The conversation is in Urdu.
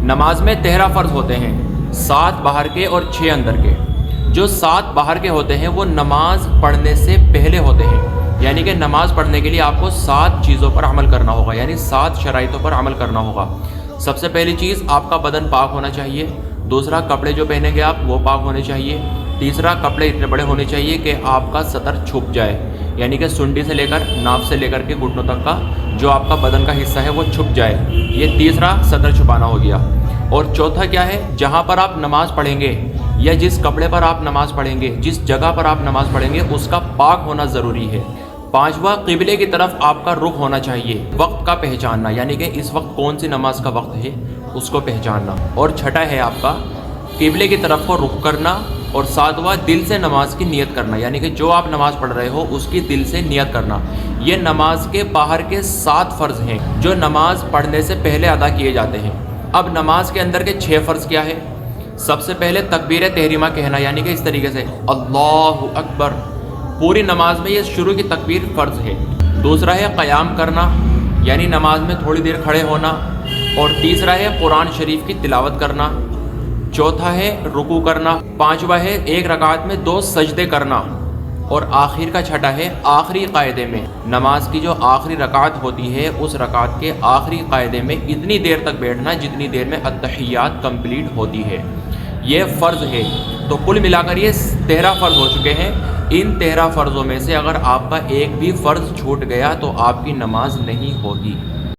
نماز میں 13 فرض ہوتے ہیں، 7 باہر کے اور 6 اندر کے۔ جو 7 باہر کے ہوتے ہیں وہ نماز پڑھنے سے پہلے ہوتے ہیں، یعنی کہ نماز پڑھنے کے لیے آپ کو 7 چیزوں پر عمل کرنا ہوگا، یعنی 7 شرائطوں پر عمل کرنا ہوگا۔ سب سے پہلی چیز، آپ کا بدن پاک ہونا چاہیے۔ دوسرا، کپڑے جو پہنیں گے آپ وہ پاک ہونے چاہیے۔ تیسرا، کپڑے اتنے بڑے ہونے چاہیے کہ آپ کا سطر چھپ جائے، یعنی کہ سنڈی سے لے کر ناف سے لے کر کے گھٹنوں تک کا جو آپ کا بدن کا حصہ ہے وہ چھپ جائے۔ یہ تیسرا سطر چھپانا ہو گیا۔ اور چوتھا کیا ہے، جہاں پر آپ نماز پڑھیں گے یا جس کپڑے پر آپ نماز پڑھیں گے، جس جگہ پر آپ نماز پڑھیں گے اس کا پاک ہونا ضروری ہے۔ پانچواں، قبلے کی طرف آپ کا رخ ہونا چاہیے۔ وقت کا پہچاننا، یعنی کہ اس وقت کون سی نماز کا وقت ہے اس کو پہچاننا۔ اور چھٹا ہے آپ کا قبلے کی طرف کو رخ کرنا۔ اور ساتواں، دل سے نماز کی نیت کرنا، یعنی کہ جو آپ نماز پڑھ رہے ہو اس کی دل سے نیت کرنا۔ یہ نماز کے باہر کے 7 فرض ہیں جو نماز پڑھنے سے پہلے ادا کیے جاتے ہیں۔ اب نماز کے اندر کے 6 فرض کیا ہے؟ سب سے پہلے تکبیر تحریمہ کہنا، یعنی کہ اس طریقے سے اللہ اکبر، پوری نماز میں یہ شروع کی تکبیر فرض ہے۔ دوسرا ہے قیام کرنا، یعنی نماز میں تھوڑی دیر کھڑے ہونا۔ اور تیسرا ہے قرآن شریف کی تلاوت کرنا۔ چوتھا ہے رکوع کرنا۔ پانچواں ہے 1 رکعت میں 2 سجدے کرنا۔ اور آخر کا چھٹا ہے آخری قاعدے میں، نماز کی جو آخری رکعت ہوتی ہے اس رکعت کے آخری قاعدے میں اتنی دیر تک بیٹھنا جتنی دیر میں التحیات کمپلیٹ ہوتی ہے۔ یہ فرض ہے۔ تو کل ملا کر یہ 13 فرض ہو چکے ہیں۔ ان 13 فرضوں میں سے اگر آپ کا ایک بھی فرض چھوٹ گیا تو آپ کی نماز نہیں ہوگی۔